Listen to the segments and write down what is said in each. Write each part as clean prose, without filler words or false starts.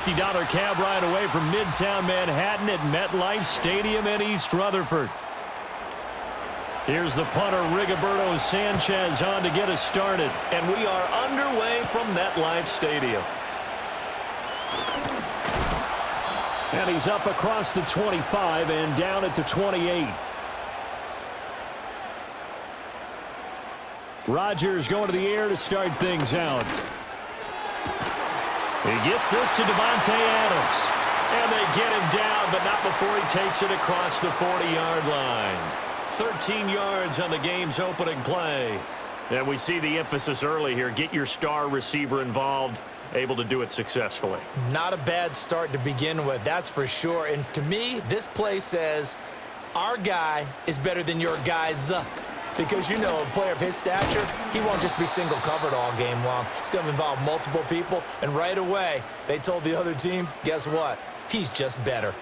$50 cab ride away from Midtown Manhattan at MetLife Stadium in East Rutherford. Here's the punter, Rigoberto Sanchez, on to get us started. And we are underway from MetLife Stadium. And he's up across the 25 and down at the 28. Rodgers going to the air to start things out. He gets this to Devontae Adams. And they get him down, but not before he takes it across the 40-yard line. 13 yards on the game's opening play. And we see the emphasis early here. Get your star receiver involved, able to do it successfully. Not a bad start to begin with, that's for sure. And to me, this play says our guy is better than your guys. Because, you know, a player of his stature, he won't just be single covered all game long. It's going to involve multiple people. And right away, they told the other team, guess what? He's just better.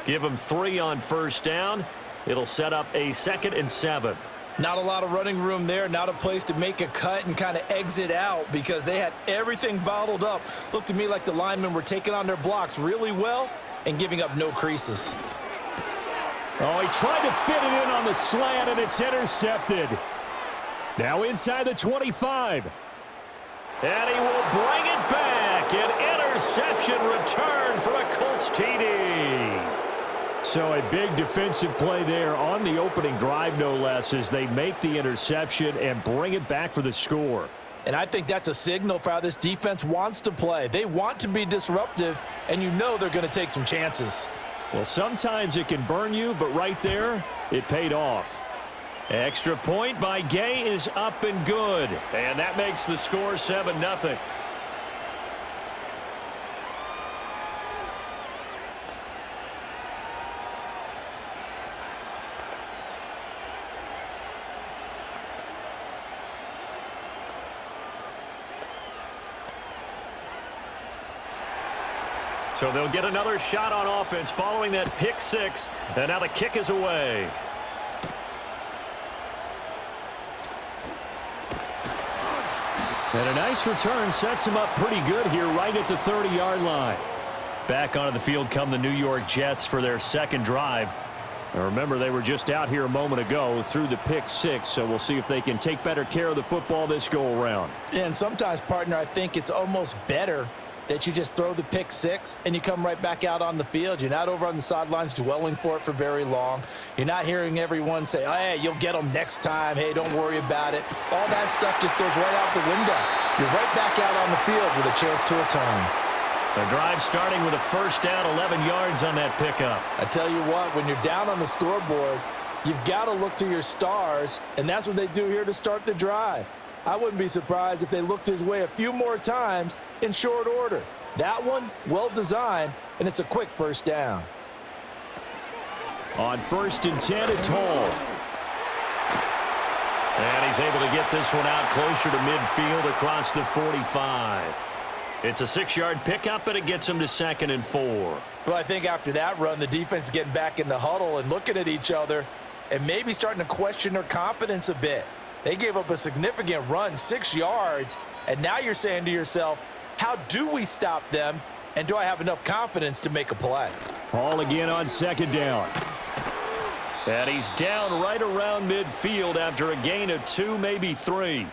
Give him 3 on first down. It'll set up a 2nd and 7. Not a lot of running room there. Not a place to make a cut and kind of exit out because they had everything bottled up. Looked to me like the linemen were taking on their blocks really well and giving up no creases. Oh, he tried to fit it in on the slant, and it's intercepted. Now inside the 25. And he will bring it back. An interception return for a Colts TD. So a big defensive play there on the opening drive, no less, as they make the interception and bring it back for the score. And I think that's a signal for how this defense wants to play. They want to be disruptive, and you know they're going to take some chances. Well, sometimes it can burn you, but right there, it paid off. Extra point by Gay is up and good. And that makes the score 7-0. So they'll get another shot on offense following that pick 6. And now the kick is away. And a nice return sets him up pretty good here right at the 30-yard line. Back onto the field come the New York Jets for their second drive. Now remember, they were just out here a moment ago through the pick 6, so we'll see if they can take better care of the football this go-around. Yeah, and sometimes, partner, I think it's almost better that you just throw the pick 6 and you come right back out on the field. You're not over on the sidelines dwelling for it for very long. You're not hearing everyone say, oh, hey, you'll get them next time. Hey, don't worry about it. All that stuff just goes right out the window. You're right back out on the field with a chance to atone. The drive starting with a first down, 11 yards on that pickup. I tell you what, when you're down on the scoreboard, you've got to look to your stars, and that's what they do here to start the drive. I wouldn't be surprised if they looked his way a few more times in short order. That one, well designed, and it's a quick first down. On 1st and 10, it's Hall. And he's able to get this one out closer to midfield across the 45. It's a 6-yard pickup, and it gets him to 2nd and 4. Well, I think after that run, the defense is getting back in the huddle and looking at each other and maybe starting to question their confidence a bit. They gave up a significant run, 6 yards, and now you're saying to yourself, how do we stop them, and do I have enough confidence to make a play? Hall again on 2nd down. And he's down right around midfield after a gain of 2, maybe 3.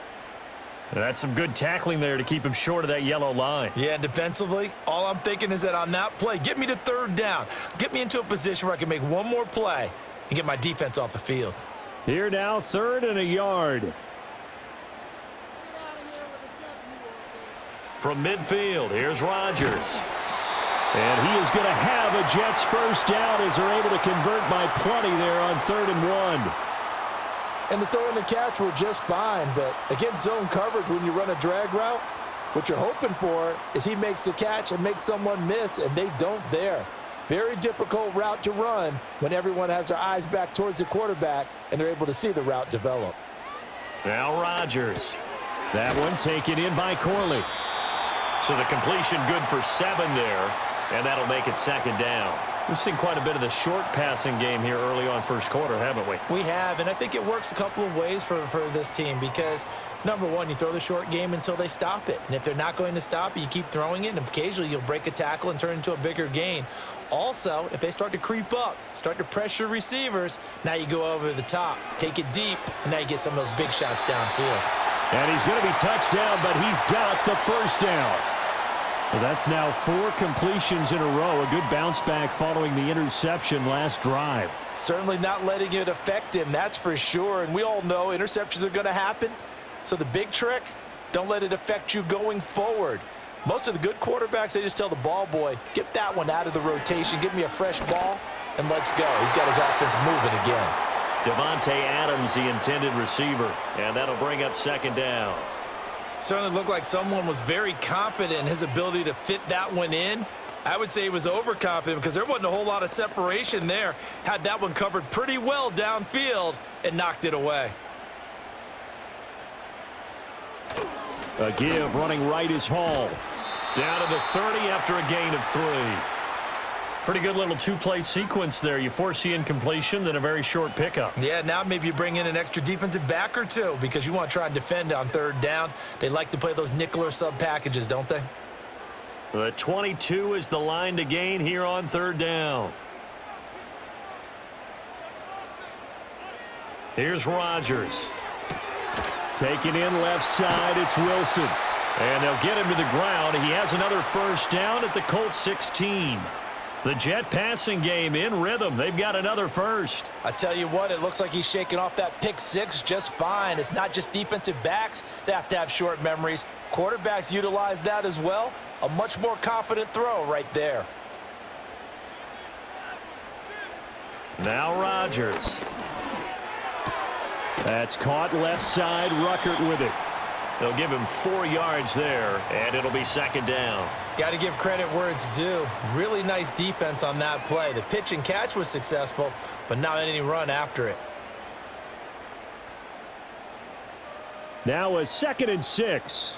That's some good tackling there to keep him short of that yellow line. Yeah, and defensively, all I'm thinking is that on that play, get me to 3rd down. Get me into a position where I can make one more play and get my defense off the field. Here now, 3rd and a yard. From midfield, here's Rodgers. And he is going to have a Jets first down as they're able to convert by plenty there on 3rd and 1. And the throw and the catch were just fine, but against zone coverage when you run a drag route, what you're hoping for is he makes the catch and makes someone miss, and they don't there. Very difficult route to run when everyone has their eyes back towards the quarterback and they're able to see the route develop. Now Rodgers. That one taken in by Corley. So the completion good for 7 there, and that'll make it 2nd down. We've seen quite a bit of the short passing game here early on first quarter, haven't we? We have, and I think it works a couple of ways for this team because, number one, you throw the short game until they stop it. And if they're not going to stop it, you keep throwing it, and occasionally you'll break a tackle and turn it into a bigger gain. Also, if they start to creep up, start to pressure receivers, now you go over the top, take it deep, and now you get some of those big shots downfield. And he's going to be touched down, but he's got the first down. Well, that's now 4 completions in a row. A good bounce back following the interception last drive. Certainly not letting it affect him, that's for sure. And we all know interceptions are going to happen. So the big trick, don't let it affect you going forward. Most of the good quarterbacks, they just tell the ball boy, get that one out of the rotation, give me a fresh ball, and let's go. He's got his offense moving again. Davante Adams, the intended receiver, and that'll bring up second down. Certainly looked like someone was very confident in his ability to fit that one in. I would say he was overconfident because there wasn't a whole lot of separation there. Had that one covered pretty well downfield and knocked it away. A give running right is Hall. Down to the 30 after a gain of 3. Pretty good little two-play sequence there. You force the incompletion, then a very short pickup. Yeah, now maybe you bring in an extra defensive back or two because you want to try and defend on third down. They like to play those nickel or sub packages, don't they? The 22 is the line to gain here on third down. Here's Rodgers. Taking in left side, it's Wilson. And they'll get him to the ground. He has another first down at the Colts 16. The Jet passing game in rhythm. They've got another first. I tell you what, it looks like he's shaking off that pick six just fine. It's not just defensive backs that have short memories. Quarterbacks utilize that as well. A much more confident throw right there. Now Rodgers. That's caught left side. Ruckert with it. They'll give him 4 yards there, and it'll be second down. Got to give credit where it's due. Really nice defense on that play. The pitch and catch was successful, but not any run after it. Now a 2nd and 6.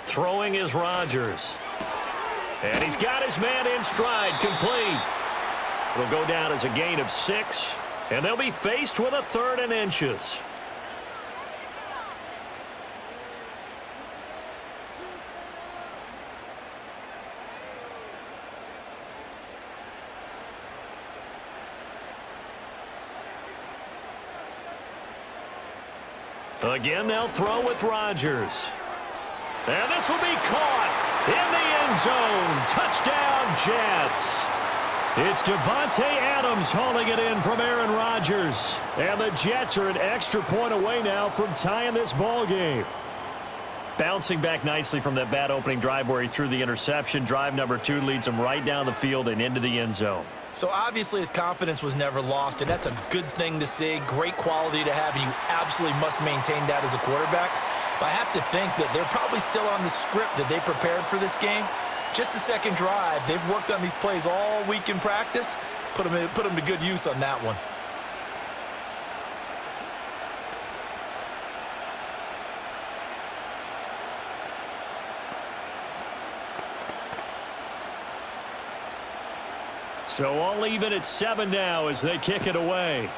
Throwing is Rodgers. And he's got his man in stride, complete. It'll go down as a gain of 6, and they'll be faced with a 3rd and inches. Again, they'll throw with Rodgers. And this will be caught in the end zone. Touchdown, Jets. It's Davante Adams hauling it in from Aaron Rodgers. And the Jets are an extra point away now from tying this ball game. Bouncing back nicely from that bad opening drive where he threw the interception. Drive number 2 leads him right down the field and into the end zone. So obviously his confidence was never lost, and that's a good thing to see. Great quality to have, and you absolutely must maintain that as a quarterback. But I have to think that they're probably still on the script that they prepared for this game. Just the second drive, they've worked on these plays all week in practice. Put them to good use on that one. So all even at 7 now as they kick it away.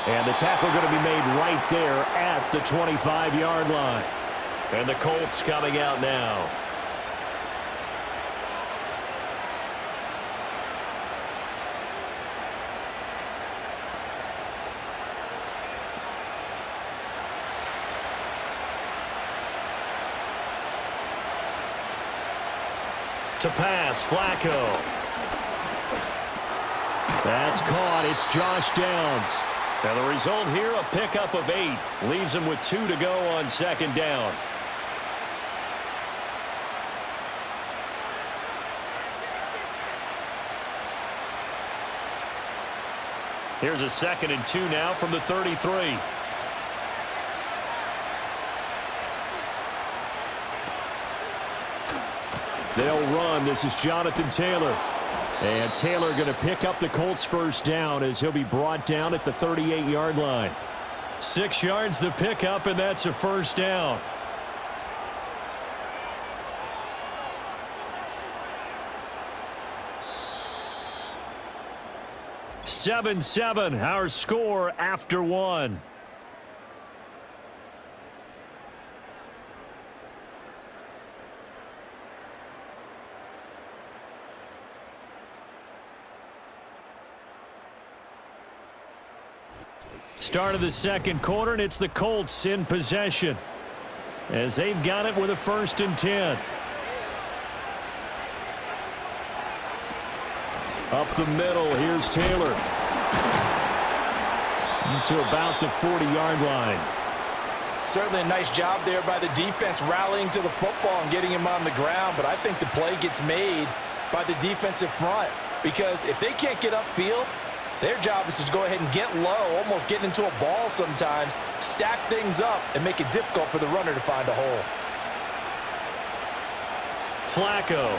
And the tackle going to be made right there at the 25-yard line. And the Colts coming out now. To pass, Flacco. That's caught. It's Josh Downs. And the result here, a pickup of 8. Leaves him with 2 to go on second down. Here's a 2nd and 2 now from the 33. They'll run. This is Jonathan Taylor. And Taylor going to pick up the Colts first down as he'll be brought down at the 38-yard line. 6 yards the pickup, and that's a first down. Seven, our score after 1. Start of the second quarter, and it's the Colts in possession as they've got it with a 1st and 10. Up the middle, here's Taylor. To about the 40-yard line. Certainly a nice job there by the defense rallying to the football and getting him on the ground, but I think the play gets made by the defensive front because if they can't get upfield, their job is to go ahead and get low, almost get into a ball sometimes, stack things up, and make it difficult for the runner to find a hole. Flacco.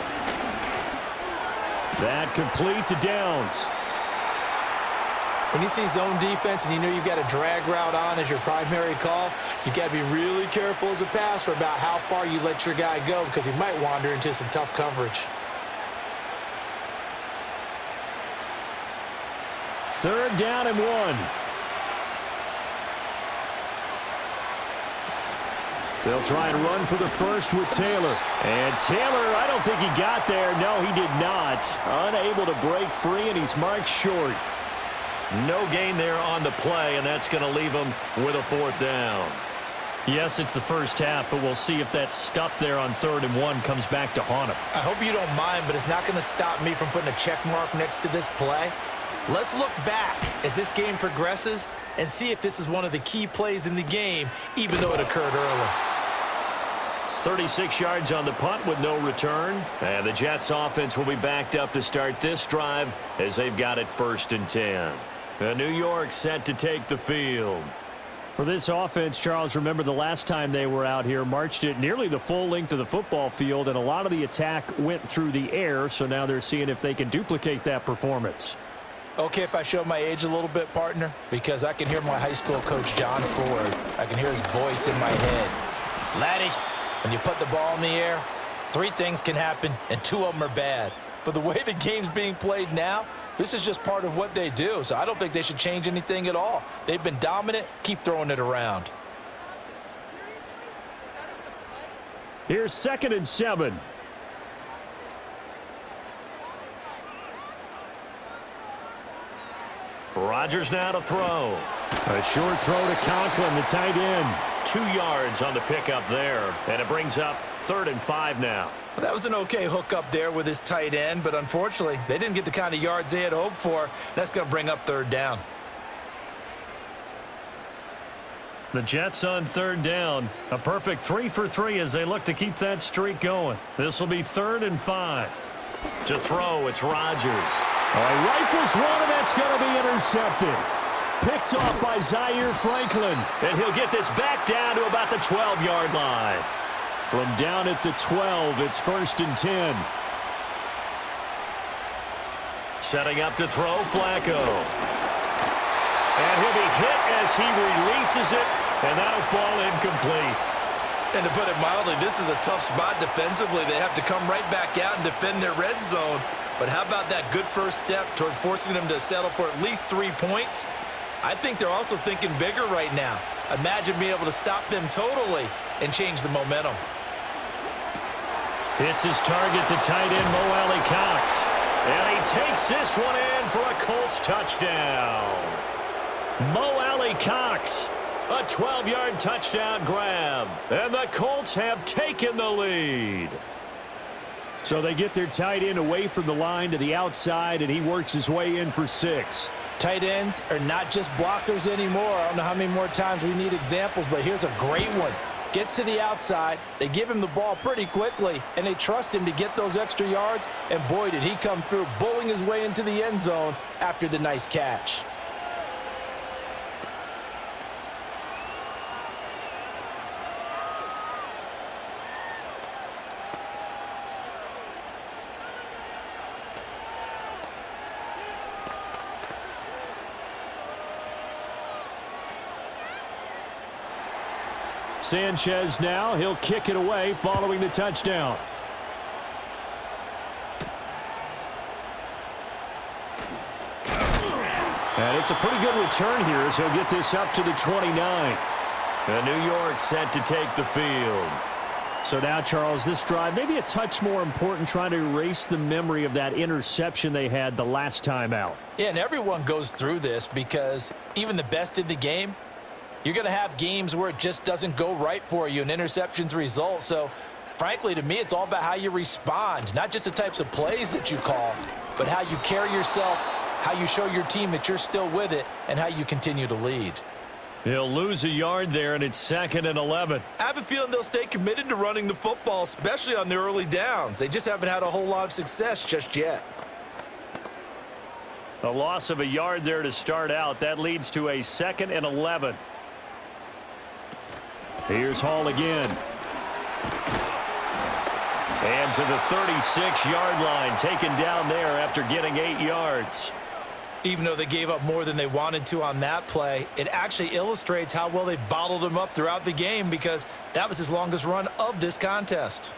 That complete to Downs. When you see zone defense and you know you've got a drag route on as your primary call, you've got to be really careful as a passer about how far you let your guy go because he might wander into some tough coverage. 3rd down and 1. They'll try and run for the first with Taylor. And Taylor, I don't think he got there. No, he did not. Unable to break free, and he's marked short. No gain there on the play, and that's going to leave him with a 4th down. Yes, it's the first half, but we'll see if that stuff there on 3rd and 1 comes back to haunt him. I hope you don't mind, but it's not going to stop me from putting a check mark next to this play. Let's look back as this game progresses and see if this is one of the key plays in the game, even though it occurred early. 36 yards on the punt with no return. And the Jets offense will be backed up to start this drive as they've got it 1st and 10. And New York set to take the field. For this offense, Charles, remember the last time they were out here, marched it nearly the full length of the football field, and a lot of the attack went through the air, so now they're seeing if they can duplicate that performance. Okay, if I show my age a little bit, partner, because I can hear my high school coach, John Ford. I can hear his voice in my head. Laddie, when you put the ball in the air, 3 things can happen, and 2 of them are bad. But the way the game's being played now, this is just part of what they do, so I don't think they should change anything at all. They've been dominant. Keep throwing it around. Here's 2nd and 7. Rodgers now to throw. A short throw to Conklin, the tight end. 2 yards on the pickup there, and it brings up 3rd and 5 now. Well, that was an okay hook up there with his tight end, but unfortunately, they didn't get the kind of yards they had hoped for. That's going to bring up 3rd down. The Jets on 3rd down. A perfect 3 for 3 as they look to keep that streak going. This will be 3rd and 5. To throw, it's Rodgers. Rifles one, and that's going to be intercepted. Picked off by Zaire Franklin. And he'll get this back down to about the 12-yard line. From down at the 12, it's 1st and 10. Setting up to throw, Flacco. And he'll be hit as he releases it, and that'll fall incomplete. And to put it mildly, this is a tough spot defensively. They have to come right back out and defend their red zone. But how about that good first step towards forcing them to settle for at least 3 points? I think they're also thinking bigger right now. Imagine being able to stop them totally and change the momentum. Hits his target, the tight end, Mo Alley Cox. And he takes this one in for a Colts touchdown. Mo Alley Cox, a 12-yard touchdown grab. And the Colts have taken the lead. So they get their tight end away from the line to the outside, and he works his way in for 6. Tight ends are not just blockers anymore. I don't know how many more times we need examples, but here's a great one. Gets to the outside, they give him the ball pretty quickly, and they trust him to get those extra yards, and boy, did he come through, bowling his way into the end zone after the nice catch. Sanchez now, he'll kick it away following the touchdown. And it's a pretty good return here as he'll get this up to the 29. And New York set to take the field. So now, Charles, this drive maybe a touch more important, trying to erase the memory of that interception they had the last time out. Yeah, and everyone goes through this because even the best in the game, you're going to have games where it just doesn't go right for you and interceptions result. So, frankly, to me, it's all about how you respond, not just the types of plays that you call, but how you carry yourself, how you show your team that you're still with it, and how you continue to lead. He'll lose a yard there, and it's 2nd and 11. I have a feeling they'll stay committed to running the football, especially on the early downs. They just haven't had a whole lot of success just yet. A loss of a yard there to start out. That leads to a 2nd and 11. Here's Hall again. And to the 36-yard line, taken down there after getting 8 yards. Even though they gave up more than they wanted to on that play, it actually illustrates how well they've bottled him up throughout the game because that was his longest run of this contest.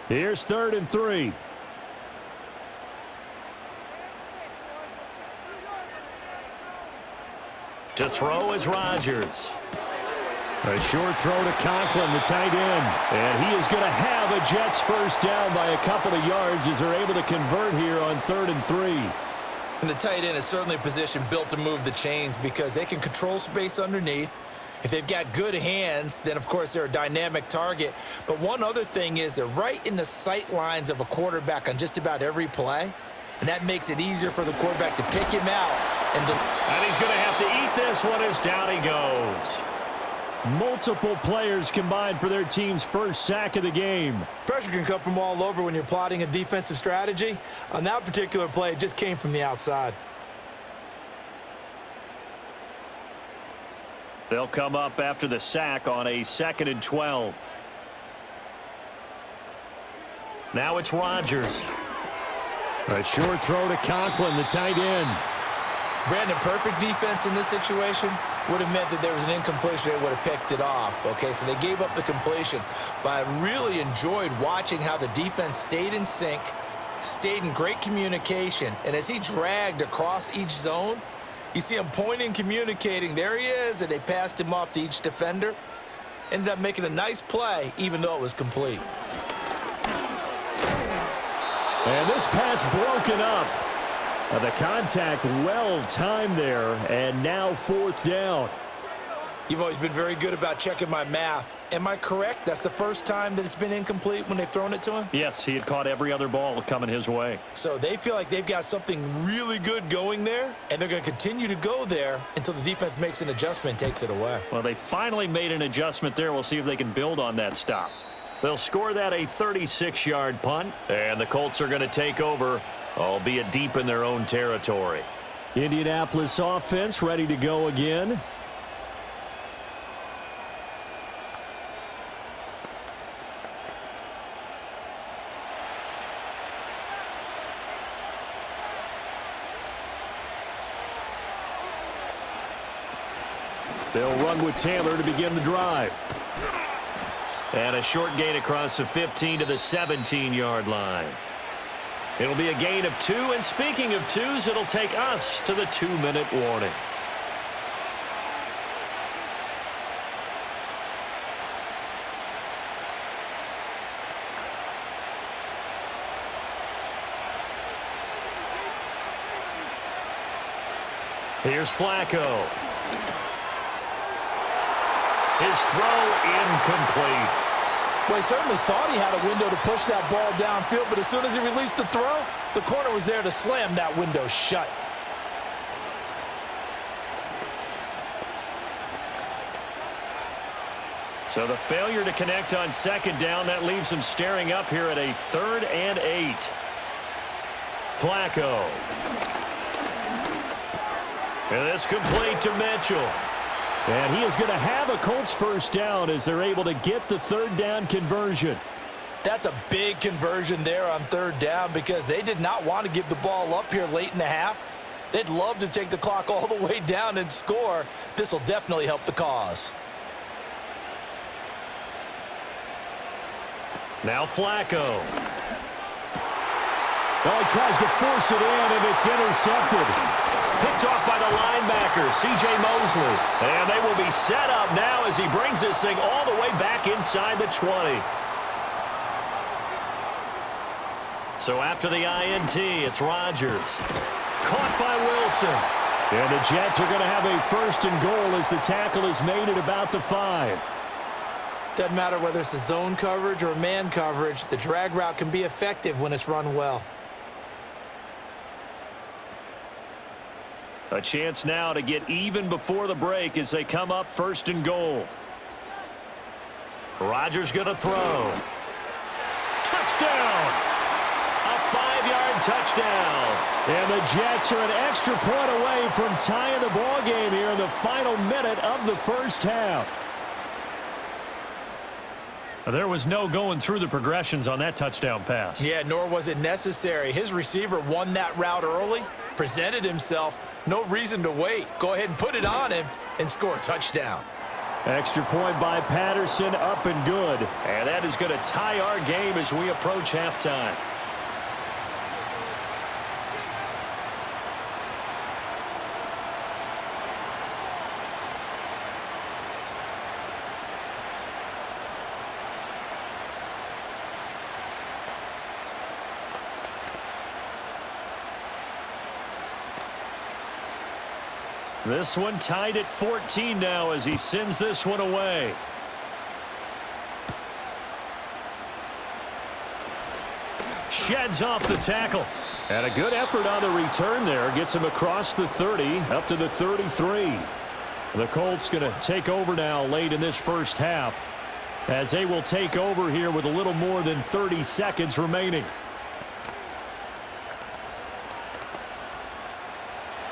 Here's 3rd and 3. To throw is Rodgers. A short throw to Conklin, the tight end. And he is going to have a Jets first down by a couple of yards as they're able to convert here on 3rd and 3. And the tight end is certainly a position built to move the chains because they can control space underneath. If they've got good hands, then, of course, they're a dynamic target. But one other thing is they're right in the sight lines of a quarterback on just about every play. And that makes it easier for the quarterback to pick him out. And he's going to have to eat this one as down he goes. Multiple players combined for their team's first sack of the game. Pressure can come from all over when you're plotting a defensive strategy. On that particular play, it just came from the outside. They'll come up after the sack on a 2nd and 12. Now it's Rodgers. A short throw to Conklin, the tight end. Brandon, perfect defense in this situation would have meant that there was an incompletion. They would have picked it off. Okay, so they gave up the completion. But I really enjoyed watching how the defense stayed in sync, stayed in great communication. And as he dragged across each zone, you see him pointing, communicating. There he is, and they passed him off to each defender. Ended up making a nice play, even though it was complete. And this pass broken up. The contact well timed there, and now 4th down. You've always been very good about checking my math. Am I correct? That's the first time that it's been incomplete when they've thrown it to him? Yes, he had caught every other ball coming his way. So they feel like they've got something really good going there, and they're going to continue to go there until the defense makes an adjustment and takes it away. Well, they finally made an adjustment there. We'll see if they can build on that stop. They'll score that a 36-yard punt, and the Colts are going to take over, albeit deep in their own territory. Indianapolis offense ready to go again. They'll run with Taylor to begin the drive. And a short gain across the 15 to the 17-yard line. It'll be a gain of 2, and speaking of 2s, it'll take us to the 2-minute warning. Here's Flacco. His throw incomplete. Well, he certainly thought he had a window to push that ball downfield, but as soon as he released the throw, the corner was there to slam that window shut. So the failure to connect on 2nd down, that leaves him staring up here at a 3rd and 8. Flacco. And this complete to Mitchell. And he is going to have a Colts first down as they're able to get the 3rd down conversion. That's a big conversion there on 3rd down because they did not want to give the ball up here late in the half. They'd love to take the clock all the way down and score. This will definitely help the cause. Now Flacco. Oh, he tries to force it in, and it's intercepted. Picked off by the linebacker, C.J. Mosley. And they will be set up now as he brings this thing all the way back inside the 20. So after the INT, it's Rodgers. Caught by Wilson. And the Jets are going to have a 1st and goal as the tackle is made at about the 5. Doesn't matter whether it's a zone coverage or man coverage, the drag route can be effective when it's run well. A chance now to get even before the break as they come up 1st and goal. Rodgers going to throw. Touchdown! A 5-yard touchdown. And the Jets are an extra point away from tying the ball game here in the final minute of the first half. There was no going through the progressions on that touchdown pass. Yeah, nor was it necessary. His receiver won that route early, presented himself. No reason to wait. Go ahead and put it on him and score a touchdown. Extra point by Patterson, up and good. And that is going to tie our game as we approach halftime. This one tied at 14 now as he sends this one away. Sheds off the tackle. And a good effort on the return there. Gets him across the 30, up to the 33. The Colts going to take over now late in this first half, as they will take over here with a little more than 30 seconds remaining.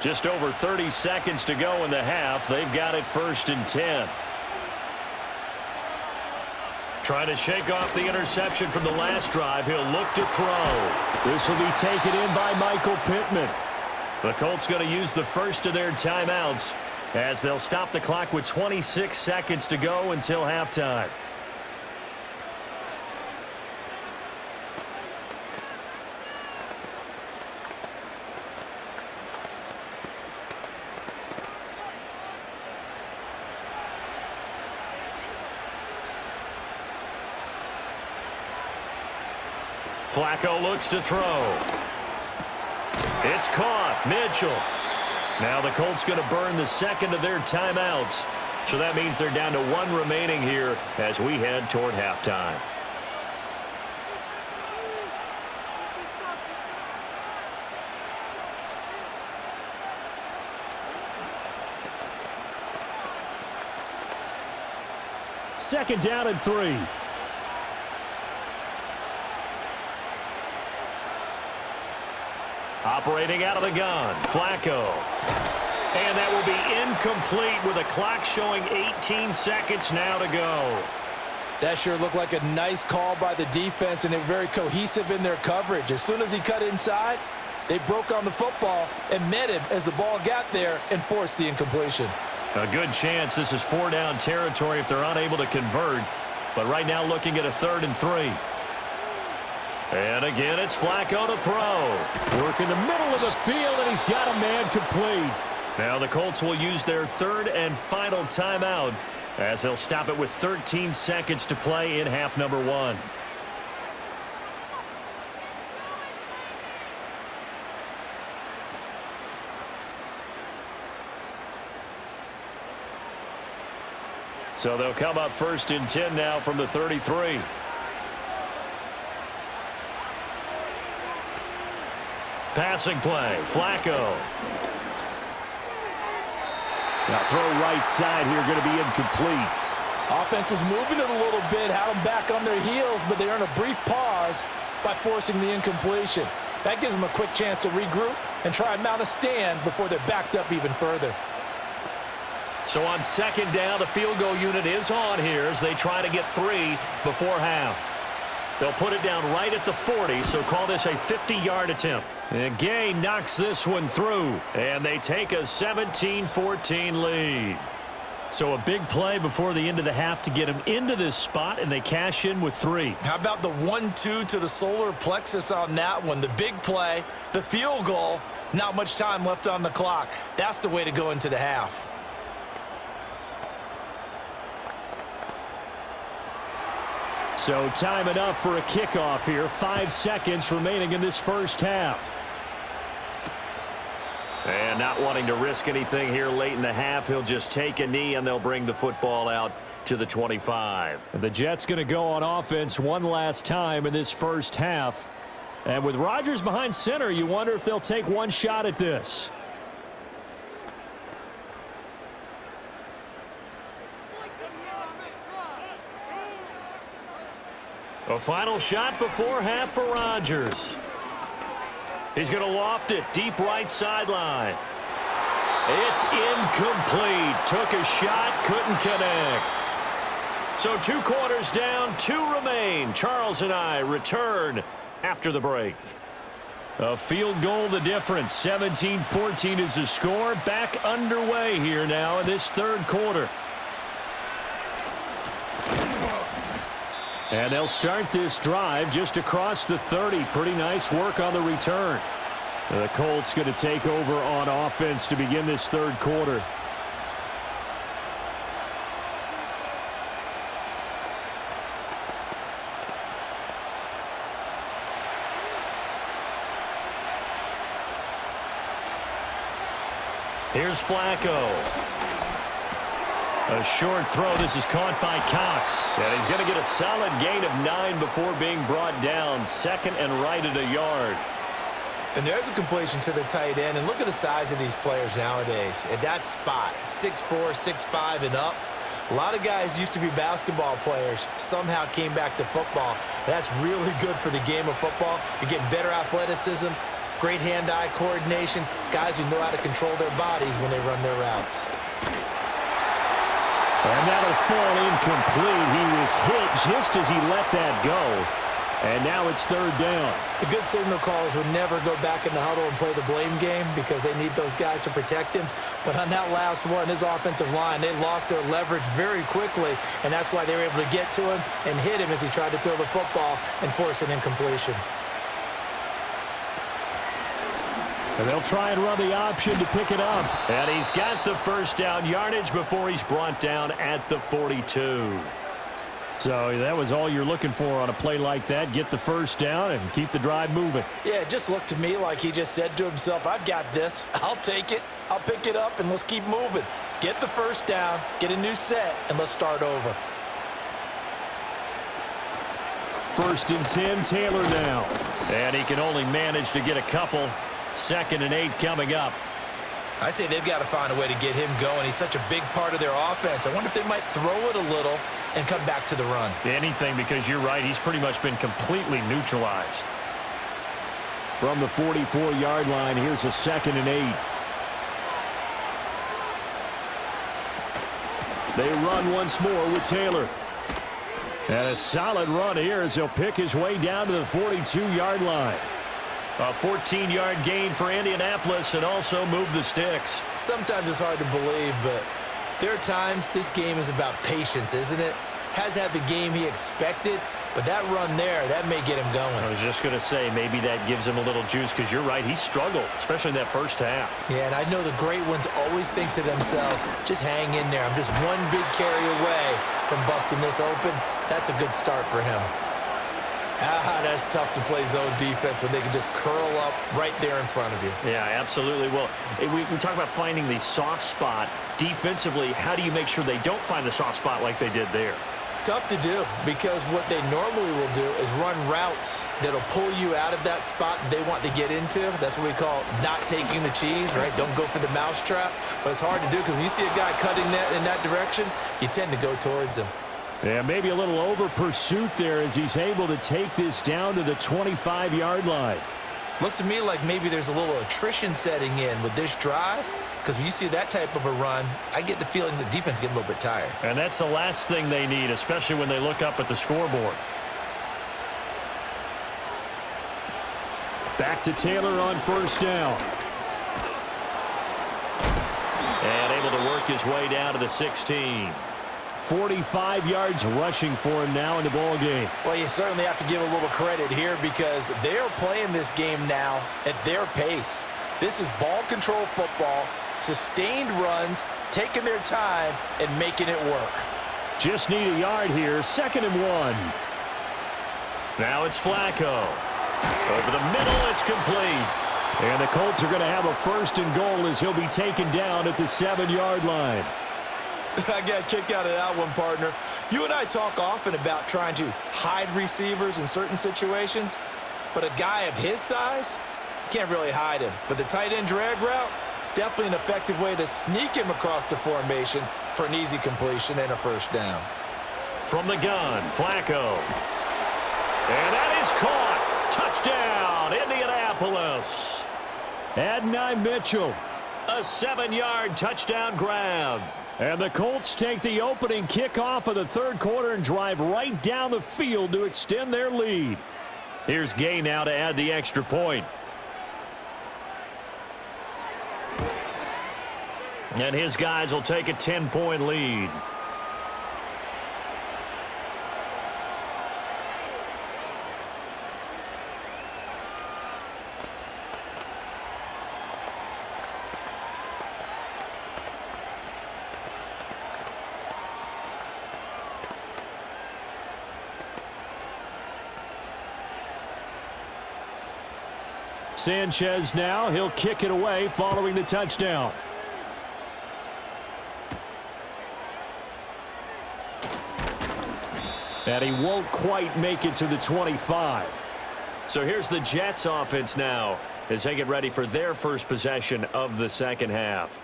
Just over 30 seconds to go in the half. They've got it 1st and 10. Trying to shake off the interception from the last drive. He'll look to throw. This will be taken in by Michael Pittman. The Colts going to use the first of their timeouts as they'll stop the clock with 26 seconds to go until halftime. Flacco looks to throw. It's caught. Mitchell. Now the Colts going to burn the second of their timeouts. So that means they're down to 1 remaining here as we head toward halftime. Second down and 3. Operating out of the gun, Flacco. And that will be incomplete with a clock showing 18 seconds now to go. That sure looked like a nice call by the defense, and they're very cohesive in their coverage. As soon as he cut inside, they broke on the football and met him as the ball got there and forced the incompletion. A good chance this is 4-down territory if they're unable to convert. But right now looking at a 3rd and 3. And again, it's Flacco to throw. Work in the middle of the field, and he's got a man complete. Now the Colts will use their 3rd and final timeout as they'll stop it with 13 seconds to play in half number 1. So they'll come up 1st and 10 now from the 33. Passing play, Flacco. Now throw right side here, going to be incomplete. Offense was moving it a little bit, had them back on their heels, but they earned a brief pause by forcing the incompletion. That gives them a quick chance to regroup and try and mount a stand before they're backed up even further. So on 2nd down, the field goal unit is on here as they try to get 3 before half. They'll put it down right at the 40, so call this a 50-yard attempt. And Gay knocks this one through, and they take a 17-14 lead. So a big play before the end of the half to get him into this spot, and they cash in with 3. How about the 1-2 to the solar plexus on that one? The big play, the field goal, not much time left on the clock. That's the way to go into the half. So time enough for a kickoff here. 5 seconds remaining in this first half. And not wanting to risk anything here late in the half, he'll just take a knee and they'll bring the football out to the 25. And the Jets going to go on offense one last time in this first half. And with Rodgers behind center, you wonder if they'll take one shot at this. A final shot before half for Rodgers. He's going to loft it deep right sideline. It's incomplete. Took a shot, couldn't connect. So 2 quarters down, 2 remain. Charles and I return after the break. A field goal the difference. 17-14 is the score. Back underway here now in this third quarter. And they'll start this drive just across the 30. Pretty nice work on the return. The Colts going to take over on offense to begin this third quarter. Here's Flacco. A short throw. This is caught by Cox. And he's going to get a solid gain of 9 before being brought down. Second and right at a yard. And there's a completion to the tight end. And look at the size of these players nowadays. At that spot, 6'4", 6'5", and up. A lot of guys used to be basketball players. Somehow came back to football. That's really good for the game of football. You're getting better athleticism, great hand-eye coordination, guys who know how to control their bodies when they run their routes. And that'll fall incomplete. He was hit just as he let that go. And now it's third down. The good signal callers would never go back in the huddle and play the blame game because they need those guys to protect him. But on that last one, his offensive line, they lost their leverage very quickly, and that's why they were able to get to him and hit him as he tried to throw the football and force an incompletion. And they'll try and run the option to pick it up. And he's got the first down yardage before he's brought down at the 42. So that was all you're looking for on a play like that. Get the first down and keep the drive moving. Yeah, it just looked to me like he just said to himself, I've got this. I'll take it. I'll pick it up, and let's keep moving. Get the first down, get a new set, and let's start over. First and 10, Taylor now. And he can only manage to get a couple. 2nd and 8 coming up. I'd say they've got to find a way to get him going. He's such a big part of their offense. I wonder if they might throw it a little and come back to the run. Anything, because you're right. He's pretty much been completely neutralized. From the 44-yard line, here's a 2nd and 8. They run once more with Taylor. And a solid run here as he'll pick his way down to the 42-yard line. A 14-yard gain for Indianapolis and also move the sticks. Sometimes it's hard to believe, but there are times this game is about patience, isn't it? Has had the game he expected, but that run there, that may get him going. I was just going to say, maybe that gives him a little juice because you're right, he struggled, especially in that first half. Yeah, and I know the great ones always think to themselves, just hang in there. I'm just one big carry away from busting this open. That's a good start for him. That's tough to play zone defense when they can just curl up right there in front of you. Yeah, absolutely. Well, we talk about finding the soft spot. Defensively, how do you make sure they don't find the soft spot like they did there? Tough to do because what they normally will do is run routes that'll pull you out of that spot they want to get into. That's what we call not taking the cheese, right? Don't go for the mousetrap. But it's hard to do because when you see a guy cutting that in that direction, you tend to go towards him. Yeah, maybe a little over pursuit there as he's able to take this down to the 25-yard line. Looks to me like maybe there's a little attrition setting in with this drive because when you see that type of a run, I get the feeling the defense getting a little bit tired. And that's the last thing they need, especially when they look up at the scoreboard. Back to Taylor on first down. And able to work his way down to the 16. 45 yards rushing for him now in the ball game. Well, you certainly have to give a little credit here because they are playing this game now at their pace. This is ball control football, sustained runs, taking their time, and making it work. Just need a yard here, 2nd and 1. Now it's Flacco. Over the middle, it's complete. And the Colts are going to have a 1st and goal as he'll be taken down at the 7-yard line. I got a kick out of that one, partner. You and I talk often about trying to hide receivers in certain situations, but a guy of his size, you can't really hide him. But the tight end drag route, definitely an effective way to sneak him across the formation for an easy completion and a 1st down. From the gun, Flacco. And that is caught. Touchdown, Indianapolis. Adonai Mitchell. A 7-yard touchdown grab. And the Colts take the opening kickoff of the 3rd quarter and drive right down the field to extend their lead. Here's Gay now to add the extra point. And his guys will take a 10-point lead. Sanchez now, he'll kick it away following the touchdown. And he won't quite make it to the 25. So here's the Jets offense now as they get ready for their first possession of the 2nd half.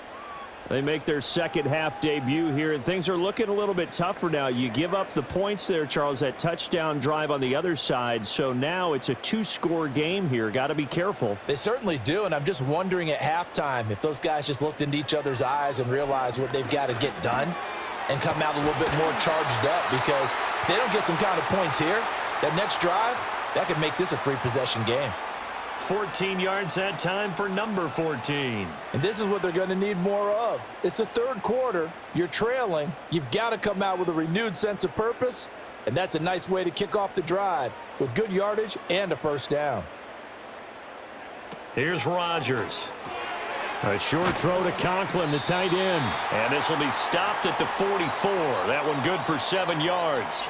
They make their 2nd half debut here, and things are looking a little bit tougher now. You give up the points there, Charles, that touchdown drive on the other side. So now it's a 2-score game here. Got to be careful. They certainly do, and I'm just wondering at halftime if those guys just looked into each other's eyes and realized what they've got to get done and come out a little bit more charged up, because if they don't get some kind of points here, that next drive, that could make this a 3-possession game. 14 yards that time for number 14. And this is what they're going to need more of. It's the 3rd quarter. You're trailing. You've got to come out with a renewed sense of purpose, and that's a nice way to kick off the drive with good yardage and a 1st down. Here's Rodgers. A short throw to Conklin, the tight end. And this will be stopped at the 44. That one good for 7 yards.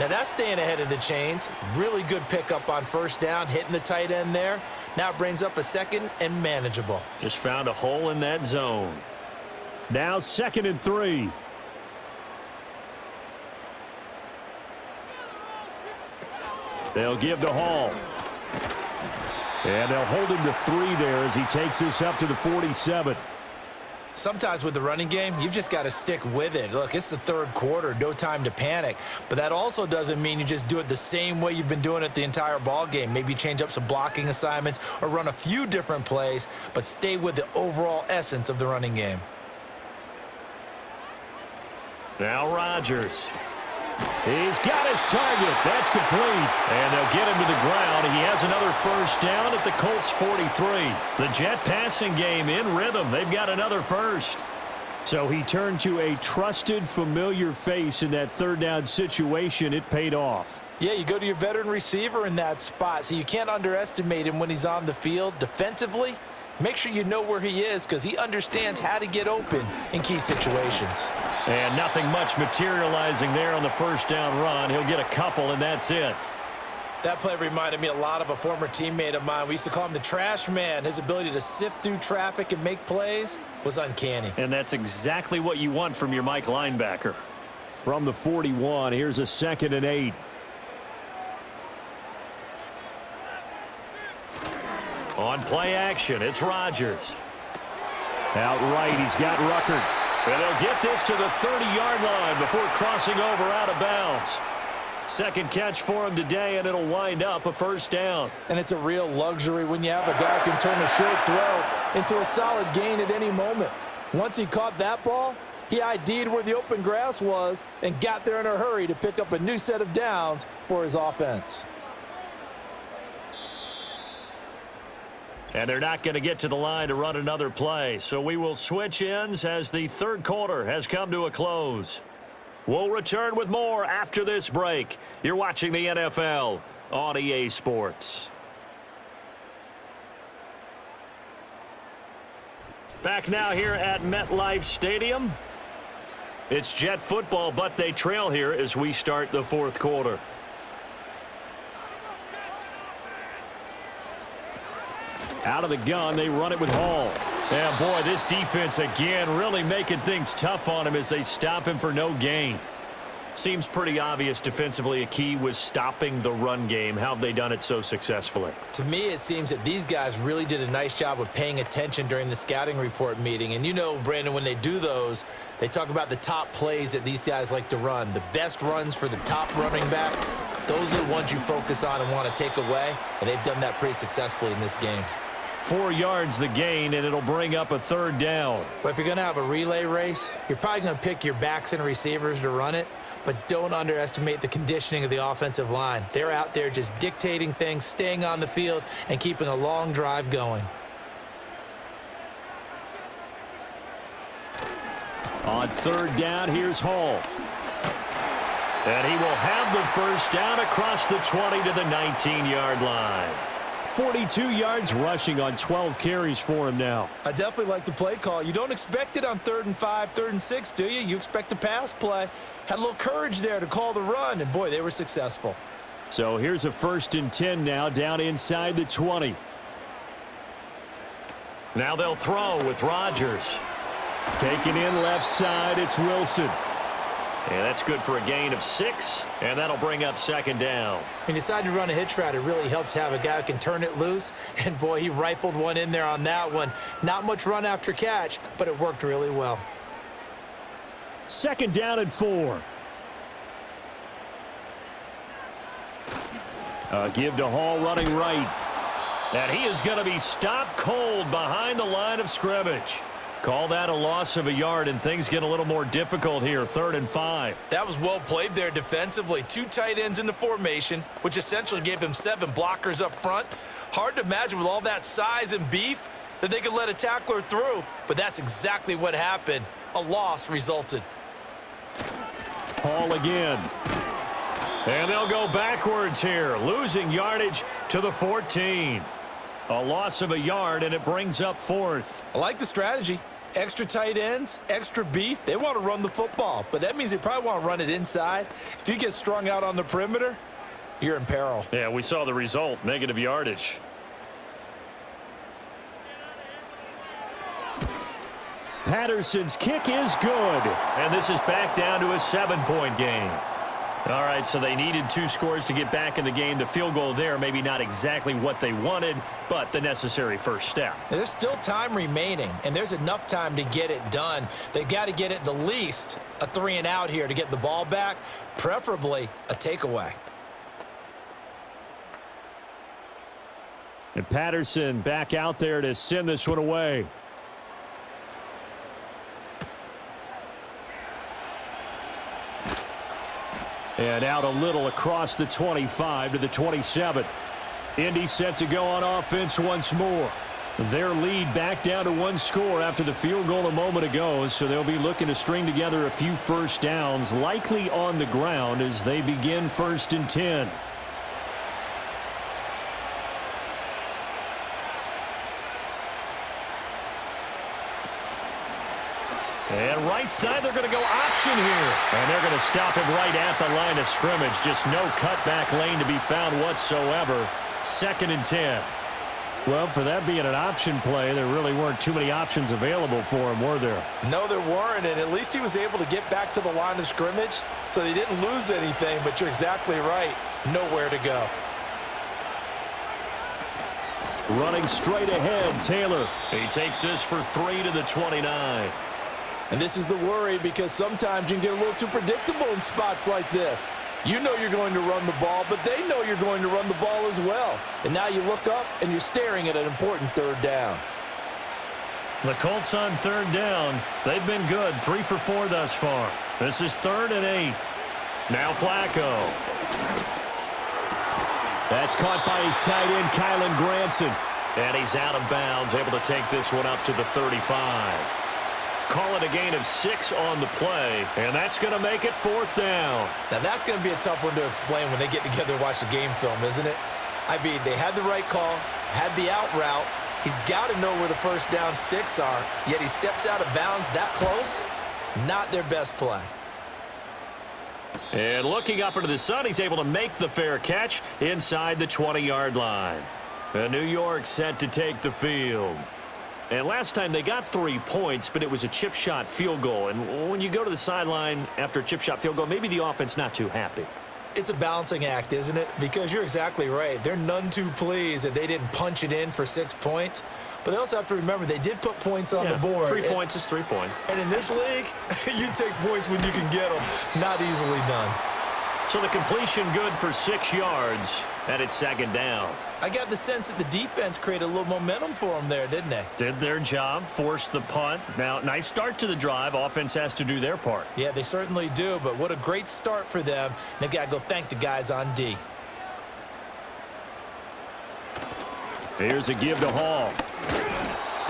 Now that's staying ahead of the chains. Really good pickup on 1st down, hitting the tight end there. Now it brings up a 2nd and manageable. Just found a hole in that zone. Now 2nd and 3. They'll give to Hall. And they'll hold him to 3 there as he takes this up to the 47. Sometimes with the running game, you've just got to stick with it. Look, it's the 3rd quarter, no time to panic. But that also doesn't mean you just do it the same way you've been doing it the entire ball game. Maybe change up some blocking assignments or run a few different plays, but stay with the overall essence of the running game. Now Rodgers. He's got his target. That's complete. And they'll get him to the ground. He has another 1st down at the Colts 43. The Jet passing game in rhythm. They've got another 1st. So he turned to a trusted, familiar face in that 3rd down situation. It paid off. Yeah, you go to your veteran receiver in that spot, so you can't underestimate him when he's on the field defensively. Make sure you know where he is because he understands how to get open in key situations. And nothing much materializing there on the 1st down run. He'll get a couple, and that's it. That play reminded me a lot of a former teammate of mine. We used to call him the trash man. His ability to sift through traffic and make plays was uncanny. And that's exactly what you want from your Mike linebacker. From the 41, here's a 2nd and 8. On play action, it's Rodgers. Out right, he's got Ruckert. And they'll get this to the 30-yard line before crossing over out of bounds. 2nd catch for him today, and it'll wind up a 1st down. And it's a real luxury when you have a guy who can turn a short throw into a solid gain at any moment. Once he caught that ball, he ID'd where the open grass was and got there in a hurry to pick up a new set of downs for his offense. And they're not going to get to the line to run another play. So we will switch ends as the third quarter has come to a close. We'll return with more after this break. You're watching the NFL on EA Sports. Back now here at MetLife Stadium. It's Jet football, but they trail here as we start the fourth quarter. Out of the gun, they run it with Hall. Yeah, boy, this defense again really making things tough on him as they stop him for no gain. Seems pretty obvious defensively a key was stopping the run game. How have they done it so successfully? To me, it seems that these guys really did a nice job of paying attention during the scouting report meeting. And you know, Brandon, when they do those, they talk about the top plays that these guys like to run. The best runs for the top running back, those are the ones you focus on and want to take away. And they've done that pretty successfully in this game. 4 yards the gain, and it'll bring up a third down. But if you're going to have a relay race, you're probably going to pick your backs and receivers to run it. But don't underestimate the conditioning of the offensive line. They're out there just dictating things, staying on the field, and keeping a long drive going. On third down, here's Hall. And he will have the first down across the 20 to the 19-yard line. 42 yards rushing on 12 carries for him now. I definitely like the play call. You don't expect it on 3rd and 5, 3rd and 6, do you? You expect a pass play. Had a little courage there to call the run, and boy, they were successful. So here's a 1st and 10 now, down inside the 20. Now they'll throw with Rodgers. Taking in left side, it's Wilson. And that's good for a gain of 6, and that'll bring up 2nd down. When you decide to run a hitch route, it really helps to have a guy who can turn it loose. And, boy, he rifled one in there on that one. Not much run after catch, but it worked really well. 2nd down and 4. Give to Hall running right. And he is going to be stopped cold behind the line of scrimmage. Call that a loss of a yard, and things get a little more difficult here, 3rd and 5. That was well played there defensively. 2 tight ends in the formation, which essentially gave them 7 blockers up front. Hard to imagine with all that size and beef that they could let a tackler through, but that's exactly what happened. A loss resulted. Hall again. And they'll go backwards here, losing yardage to the 14. A loss of a yard, and it brings up 4th. I like the strategy. Extra tight ends, extra beef. They want to run the football, but that means they probably want to run it inside. If you get strung out on the perimeter, you're in peril. Yeah, we saw the result, negative yardage. Patterson's kick is good. And this is back down to a 7-point game. All right, so they needed 2 scores to get back in the game. The field goal there, maybe not exactly what they wanted, but the necessary first step. There's still time remaining, and there's enough time to get it done. They've got to get at the least a 3 and out here to get the ball back, preferably a takeaway. And Patterson back out there to send this one away. And out a little across the 25 to the 27. Indy set to go on offense once more. Their lead back down to 1 score after the field goal a moment ago, so they'll be looking to string together a few first downs, likely on the ground as they begin 1st and 10. And right side, they're going to go option here. And they're going to stop him right at the line of scrimmage. Just no cutback lane to be found whatsoever. 2nd and 10. Well, for that being an option play, there really weren't too many options available for him, were there? No, there weren't, and at least he was able to get back to the line of scrimmage, so they didn't lose anything, but you're exactly right. Nowhere to go. Running straight ahead, Taylor. He takes this for 3 to the 29. And this is the worry, because sometimes you can get a little too predictable in spots like this. You know you're going to run the ball, but they know you're going to run the ball as well. And now you look up, and you're staring at an important 3rd down. The Colts on 3rd down. They've been good, 3 for 4 thus far. This is 3rd and 8. Now Flacco. That's caught by his tight end, Kylan Granson. And he's out of bounds, able to take this one up to the 35. Call it a gain of 6 on the play, and that's going to make it 4th down. Now, that's going to be a tough one to explain when they get together and watch the game film, isn't it? I mean, they had the right call, had the out route. He's got to know where the first down sticks are, yet he steps out of bounds that close. Not their best play. And looking up into the sun, he's able to make the fair catch inside the 20-yard line. New York set to take the field. And last time they got 3 points, but it was a chip shot field goal. And when you go to the sideline after a chip shot field goal, maybe the offense not too happy. It's a balancing act, isn't it? Because you're exactly right. They're none too pleased that they didn't punch it in for 6 points. But they also have to remember they did put points on the board. 3 points is 3 points. And in this league, you take points when you can get them. Not easily done. So the completion good for 6 yards, and it's 2nd down. I got the sense that the defense created a little momentum for them there, didn't they? Did their job, forced the punt. Now, nice start to the drive. Offense has to do their part. Yeah, they certainly do, but what a great start for them. They've got to go thank the guys on D. Here's a give to Hall.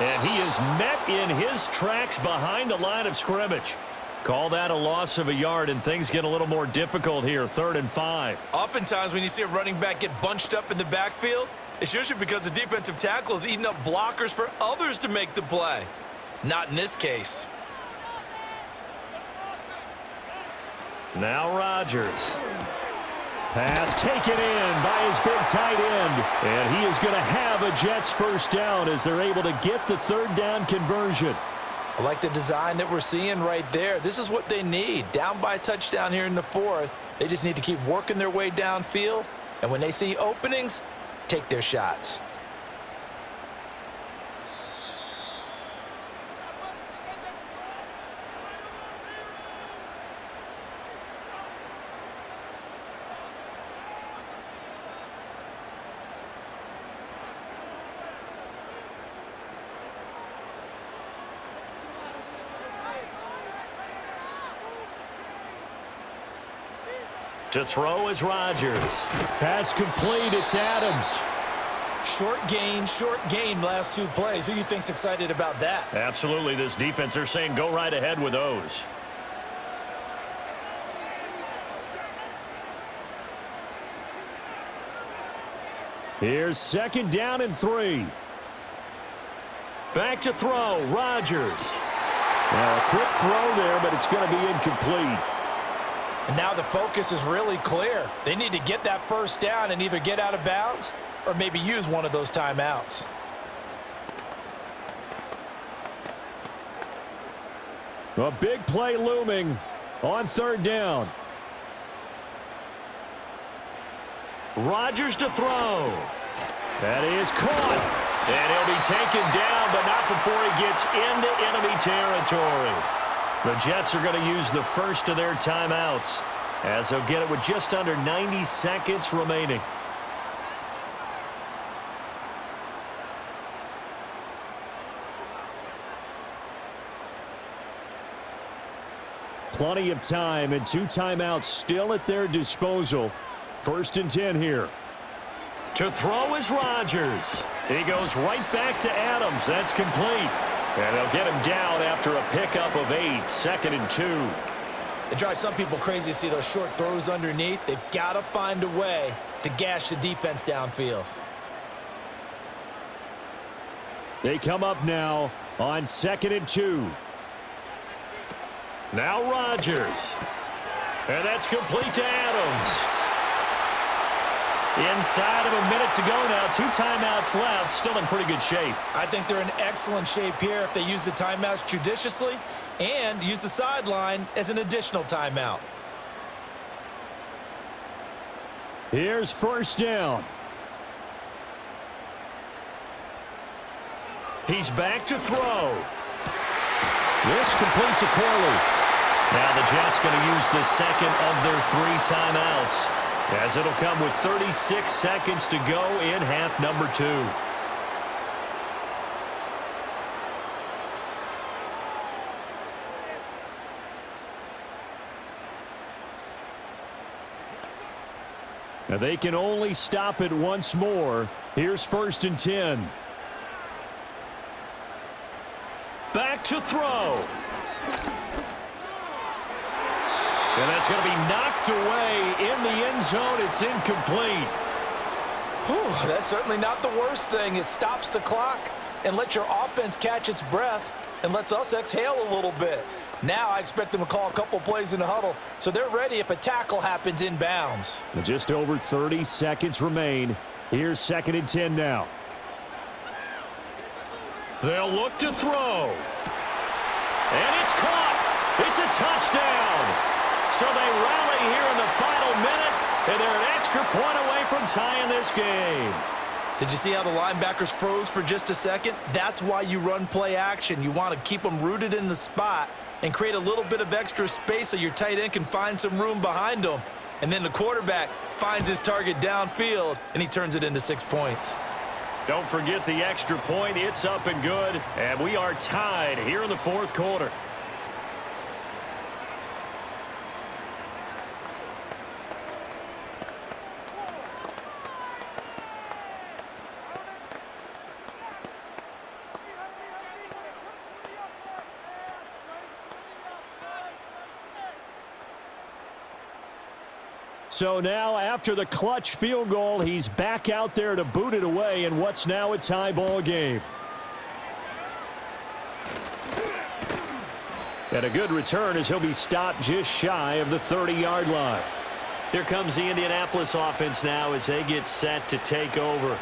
And he is met in his tracks behind the line of scrimmage. Call that a loss of a yard, and things get a little more difficult here, 3rd and 5. Oftentimes when you see a running back get bunched up in the backfield, it's usually because the defensive tackle is eating up blockers for others to make the play. Not in this case. Now Rodgers. Pass taken in by his big tight end. And he is going to have a Jets first down as they're able to get the 3rd down conversion. I like the design that we're seeing right there. This is what they need. Down by a touchdown here in the 4th. They just need to keep working their way downfield. And when they see openings, take their shots. To throw is Rodgers. Pass complete. It's Adams. Short gain last 2 plays. Who do you think's excited about that? Absolutely. This defense, they're saying go right ahead with those. Here's 2nd down and 3. Back to throw, Rodgers. Now, a quick throw there, but it's going to be incomplete. And now the focus is really clear. They need to get that first down and either get out of bounds or maybe use one of those timeouts. A big play looming on 3rd down. Rodgers to throw. That is caught. And he'll be taken down, but not before he gets into enemy territory. The Jets are going to use the first of their timeouts as they'll get it with just under 90 seconds remaining. Plenty of time and 2 timeouts still at their disposal. 1st and 10 here. To throw is Rodgers. He goes right back to Adams. That's complete. And they'll get him down after a pickup of 8, 2nd and 2. It drives some people crazy to see those short throws underneath. They've got to find a way to gash the defense downfield. They come up now on 2nd and 2. Now Rodgers. And that's complete to Adams. Inside of a minute to go now. 2 timeouts left. Still in pretty good shape. I think they're in excellent shape here if they use the timeouts judiciously and use the sideline as an additional timeout. Here's 1st down. He's back to throw. This completes a Corley. Now the Jets going to use the 2nd of their 3 timeouts, as it'll come with 36 seconds to go in half number 2. Now they can only stop it once more. Here's 1st and 10. to throw. And that's going to be knocked away in the end zone. It's incomplete. Whew, that's certainly not the worst thing. It stops the clock and lets your offense catch its breath and lets us exhale a little bit. Now I expect them to call a couple plays in the huddle so they're ready if a tackle happens inbounds. Just over 30 seconds remain. Here's 2nd and 10 now. They'll look to throw. And it's caught. It's a touchdown. So they rally here in the final minute, and they're an extra point away from tying this game. Did you see how the linebackers froze for just a second? That's why you run play action. You want to keep them rooted in the spot and create a little bit of extra space so your tight end can find some room behind them. And then the quarterback finds his target downfield, and he turns it into 6 points. Don't forget the extra point. It's up and good, and we are tied here in the 4th quarter. So now, after the clutch field goal, he's back out there to boot it away in what's now a tie ball game. And a good return as he'll be stopped just shy of the 30-yard line. Here comes the Indianapolis offense now as they get set to take over.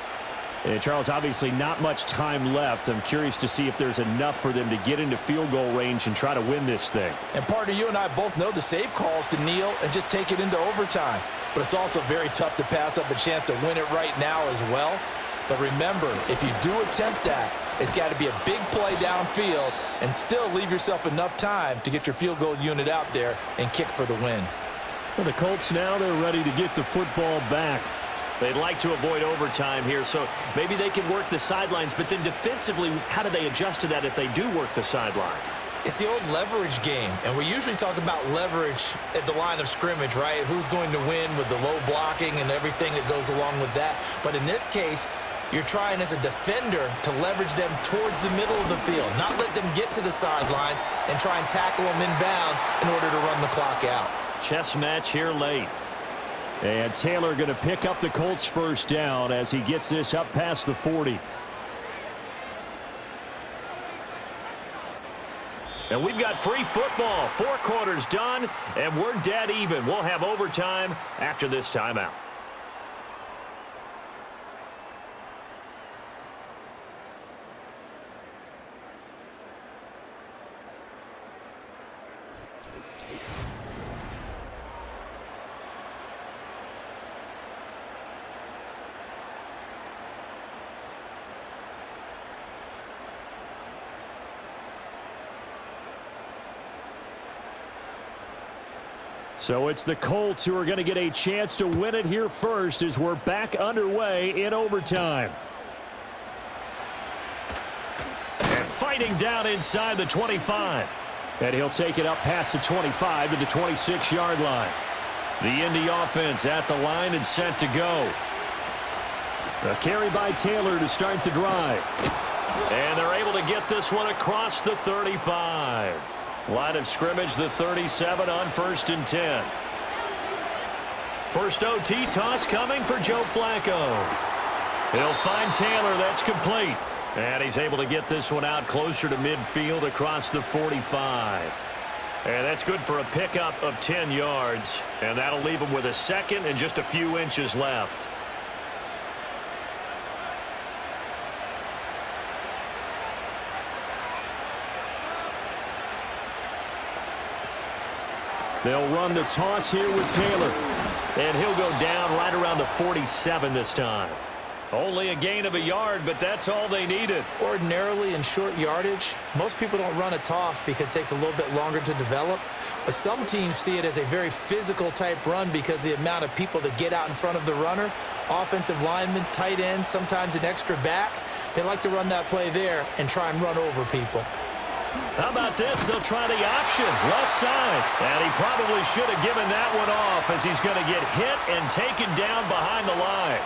And Charles, obviously not much time left. I'm curious to see if there's enough for them to get into field goal range and try to win this thing. And partner, you and I both know the safe calls to kneel and just take it into overtime. But it's also very tough to pass up a chance to win it right now as well. But remember, if you do attempt that, it's got to be a big play downfield and still leave yourself enough time to get your field goal unit out there and kick for the win. Well, the Colts now, they're ready to get the football back. They'd like to avoid overtime here, so maybe they can work the sidelines. But then defensively, how do they adjust to that if they do work the sideline? It's the old leverage game, and we usually talk about leverage at the line of scrimmage, right? Who's going to win with the low blocking and everything that goes along with that. But in this case, you're trying as a defender to leverage them towards the middle of the field, not let them get to the sidelines and try and tackle them inbounds in order to run the clock out. Chess match here late. And Taylor going to pick up the Colts' first down as he gets this up past the 40. And we've got free football. 4 quarters done, and we're dead even. We'll have overtime after this timeout. So it's the Colts who are going to get a chance to win it here first as we're back underway in overtime. And fighting down inside the 25. And he'll take it up past the 25 to the 26-yard line. The Indy offense at the line and set to go. A carry by Taylor to start the drive. And they're able to get this one across the 35. Line of scrimmage, the 37 on 1st and 10. First OT toss coming for Joe Flacco. He'll find Taylor. That's complete. And he's able to get this one out closer to midfield across the 45. And that's good for a pickup of 10 yards. And that'll leave him with a second and just a few inches left. They'll run the toss here with Taylor. And he'll go down right around the 47 this time. Only a gain of a yard, but that's all they needed. Ordinarily in short yardage, most people don't run a toss because it takes a little bit longer to develop. But some teams see it as a very physical type run because the amount of people that get out in front of the runner, offensive linemen, tight ends, sometimes an extra back, they like to run that play there and try and run over people. How about this? They'll try the option, left side. And he probably should have given that one off as he's going to get hit and taken down behind the line.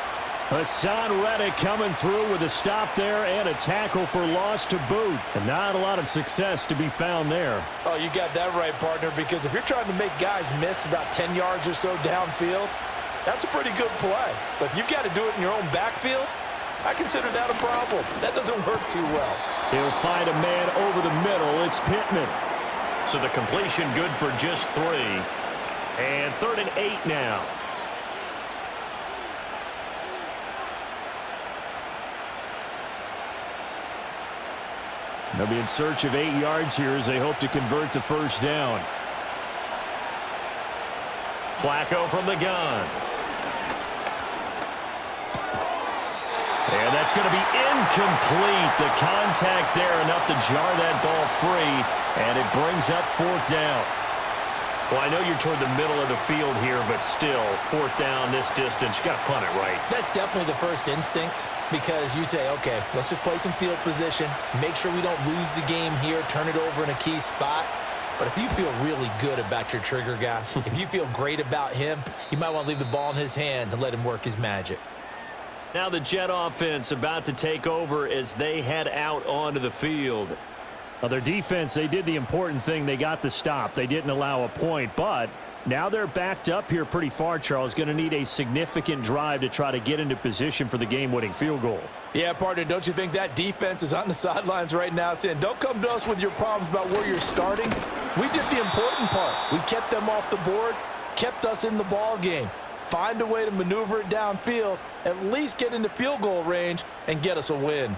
Hassan Reddick coming through with a stop there and a tackle for loss to boot. And not a lot of success to be found there. Oh, you got that right, partner, because if you're trying to make guys miss about 10 yards or so downfield, that's a pretty good play. But if you've got to do it in your own backfield, I consider that a problem. That doesn't work too well. He'll find a man over the middle. It's Pittman. So the completion good for just 3. And 3rd and 8 now. They'll be in search of 8 yards here as they hope to convert the first down. Flacco from the gun. And that's going to be incomplete. The contact there enough to jar that ball free, and it brings up 4th down. Well, I know you're toward the middle of the field here, but still, 4th down this distance, you got to punt it right. That's definitely the first instinct, because you say, okay, let's just play some field position, make sure we don't lose the game here, turn it over in a key spot. But if you feel really good about your trigger guy, if you feel great about him, you might want to leave the ball in his hands and let him work his magic. Now the Jet offense about to take over as they head out onto the field. Well, their defense, they did the important thing. They got the stop. They didn't allow a point, but now they're backed up here pretty far, Charles. Going to need a significant drive to try to get into position for the game-winning field goal. Yeah, partner, don't you think that defense is on the sidelines right now saying, don't come to us with your problems about where you're starting. We did the important part. We kept them off the board, kept us in the ball game. Find a way to maneuver it downfield, at least get into field goal range, and get us a win.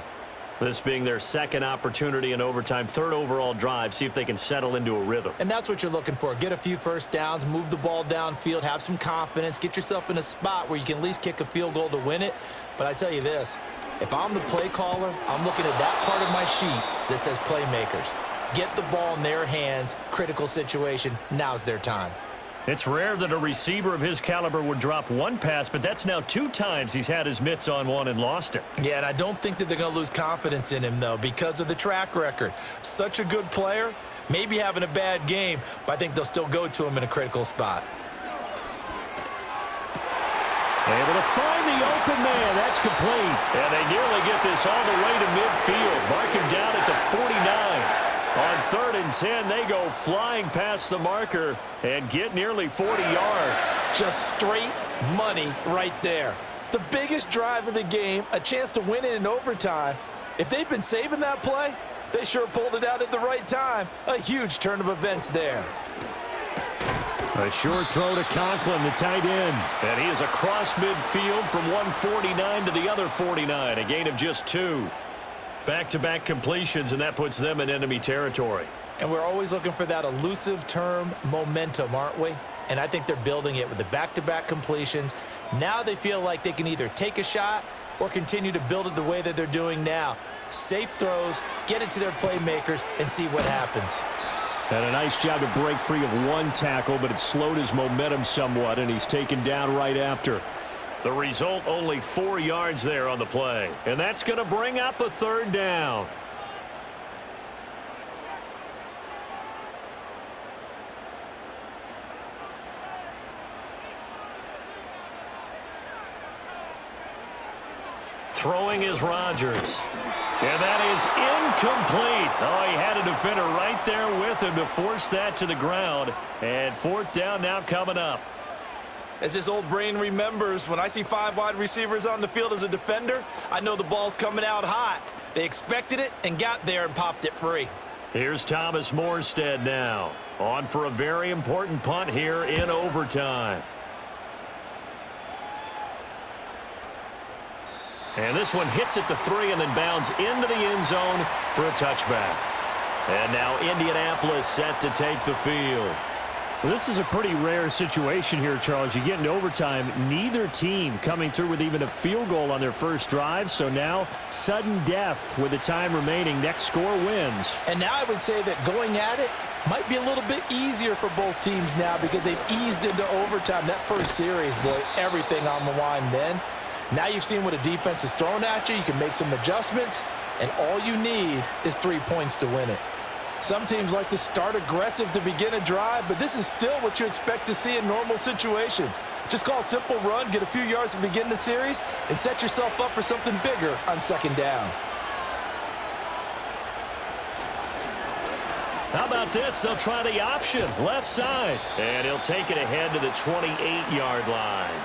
This being their 2nd opportunity in overtime, 3rd overall drive, see if they can settle into a rhythm. And that's what you're looking for. Get a few first downs, move the ball downfield, have some confidence, get yourself in a spot where you can at least kick a field goal to win it. But I tell you this, if I'm the play caller, I'm looking at that part of my sheet that says playmakers. Get the ball in their hands, critical situation, now's their time. It's rare that a receiver of his caliber would drop one pass, but that's now 2 times he's had his mitts on one and lost it. Yeah, and I don't think that they're going to lose confidence in him, though, because of the track record. Such a good player, maybe having a bad game, but I think they'll still go to him in a critical spot. Able to find the open man. That's complete. And they nearly get this all the way to midfield. Mark him down at the 49. On 3rd and 10, they go flying past the marker and get nearly 40 yards. Just straight money right there. The biggest drive of the game, a chance to win it in overtime. If they've been saving that play, they sure pulled it out at the right time. A huge turn of events there. A short throw to Conklin, the tight end. And he is across midfield from 149 to the other 49, a gain of just 2. Back-to-back completions, and that puts them in enemy territory. And we're always looking for that elusive term, momentum, aren't we? And I think they're building it with the back-to-back completions. Now they feel like they can either take a shot or continue to build it the way that they're doing now. Safe throws, get it to their playmakers, and see what happens. And a nice job to break free of 1 tackle, but it slowed his momentum somewhat, and he's taken down right after. The result, only 4 yards there on the play. And that's going to bring up a 3rd down. Throwing is Rodgers. And that is incomplete. Oh, he had a defender right there with him to force that to the ground. And 4th down now coming up. As this old brain remembers, when I see 5 wide receivers on the field as a defender, I know the ball's coming out hot. They expected it and got there and popped it free. Here's Thomas Morstead now. On for a very important punt here in overtime. And this one hits at the 3 and then bounds into the end zone for a touchback. And now Indianapolis set to take the field. Well, this is a pretty rare situation here, Charles. You get into overtime, neither team coming through with even a field goal on their first drive. So now, sudden death with the time remaining. Next score wins. And now I would say that going at it might be a little bit easier for both teams now because they've eased into overtime. That first series, boy, everything on the line then. Now you've seen what a defense is thrown at you. You can make some adjustments, and all you need is 3 points to win it. Some teams like to start aggressive to begin a drive, but this is still what you expect to see in normal situations. Just call a simple run, get a few yards to begin the series, and set yourself up for something bigger on second down. How about this? They'll try the option, left side. And he'll take it ahead to the 28-yard line.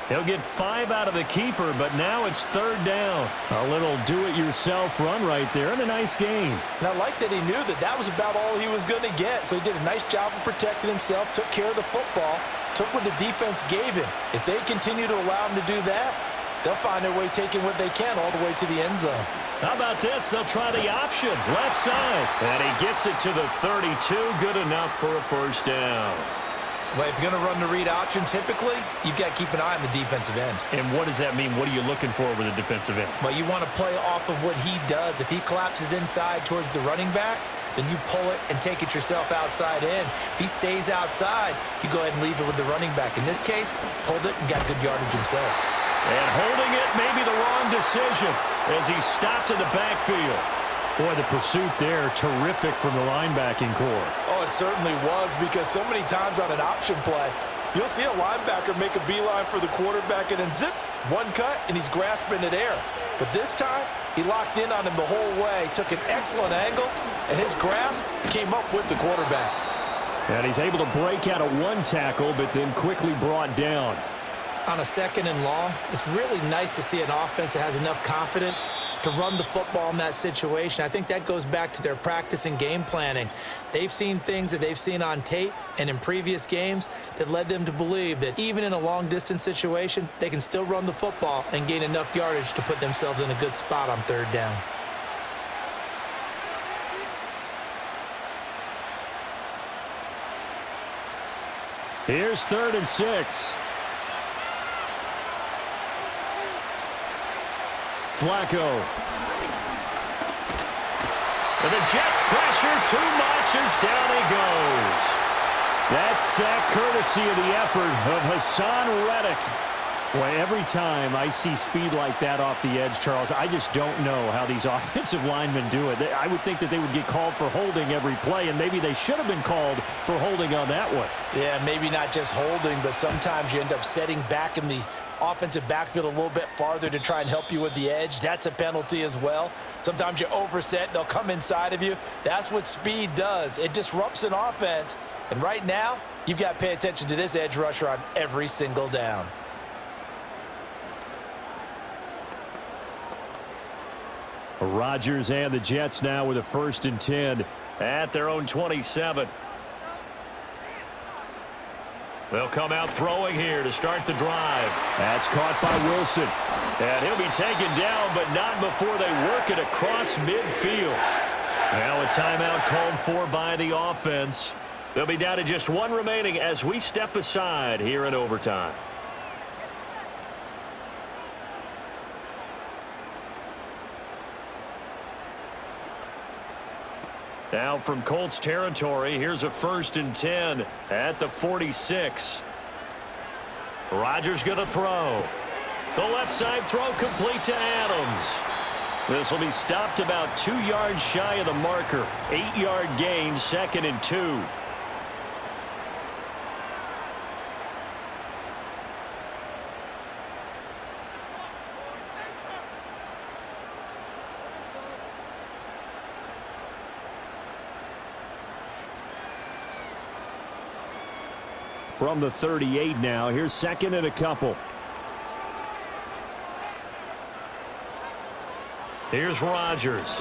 He'll get 5 out of the keeper, but now it's third down. A little do-it-yourself run right there, and a nice gain. And I like that he knew that that was about all he was going to get, so he did a nice job of protecting himself, took care of the football, took what the defense gave him. If they continue to allow him to do that, they'll find their way taking what they can all the way to the end zone. How about this? They'll try the option, left side. And he gets it to the 32, good enough for a first down. Well, if you're going to run the read option, typically, you've got to keep an eye on the defensive end. And what does that mean? What are you looking for with a defensive end? Well, you want to play off of what he does. If he collapses inside towards the running back, then you pull it and take it yourself outside in. If he stays outside, you go ahead and leave it with the running back. In this case, pulled it and got good yardage himself. And holding it may be the wrong decision as he stopped in the backfield. Boy, the pursuit there, terrific from the linebacking core. Oh, it certainly was, because so many times on an option play, you'll see a linebacker make a beeline for the quarterback and then zip, one cut, and he's grasping at air. But this time, he locked in on him the whole way, took an excellent angle, and his grasp came up with the quarterback. And he's able to break out of one tackle, but then quickly brought down. On a second and long, it's really nice to see an offense that has enough confidence to run the football in that situation. I think that goes back to their practice and game planning. They've seen things that they've seen on tape and in previous games that led them to believe that even in a long-distance situation, they can still run the football and gain enough yardage to put themselves in a good spot on third down. Here's 3rd and 6. Flacco. And the Jets pressure too much as down he goes. That's sack courtesy of the effort of Hassan Reddick. Boy, every time I see speed like that off the edge, Charles, I just don't know how these offensive linemen do it. I would think that they would get called for holding every play, and maybe they should have been called for holding on that one. Yeah, maybe not just holding, but sometimes you end up setting back in the offensive backfield a little bit farther to try and help you with the edge. That's a penalty as well. Sometimes you overset, they'll come inside of you. That's what speed does. It disrupts an offense. And right now, you've got to pay attention to this edge rusher on every single down. Rodgers and the Jets now with a 1st and 10 at their own 27. They'll come out throwing here to start the drive. That's caught by Wilson. And he'll be taken down, but not before they work it across midfield. Now a timeout called for by the offense. They'll be down to just one remaining as we step aside here in overtime. Now from Colts territory, here's a 1st and 10 at the 46. Rodgers going to throw. The left side throw complete to Adams. This will be stopped about 2 yards shy of the marker. 8-yard gain, 2nd and 2. From the 38 now. Here's 2nd and a couple. Here's Rodgers.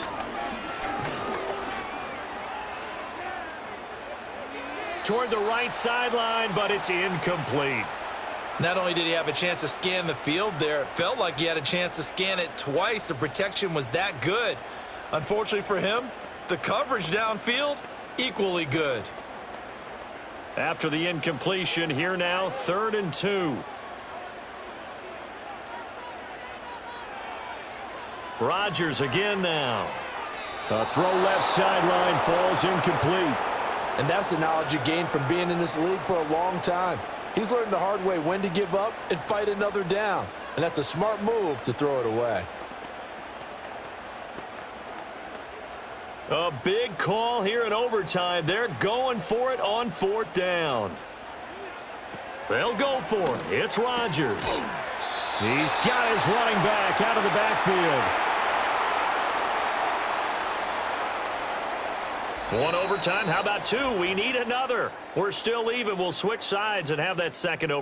Toward the right sideline, but it's incomplete. Not only did he have a chance to scan the field there, it felt like he had a chance to scan it twice. The protection was that good. Unfortunately for him, the coverage downfield, equally good. After the incompletion, here now, 3rd and 2. Rodgers again now. A throw left sideline falls incomplete. And that's the knowledge you gain from being in this league for a long time. He's learned the hard way when to give up and fight another down. And that's a smart move to throw it away. A big call here in overtime. They're going for it on 4th down. They'll go for it. It's Rodgers. He's got his running back out of the backfield. One overtime. How about two? We need another. We're still even. We'll switch sides and have that second overtime.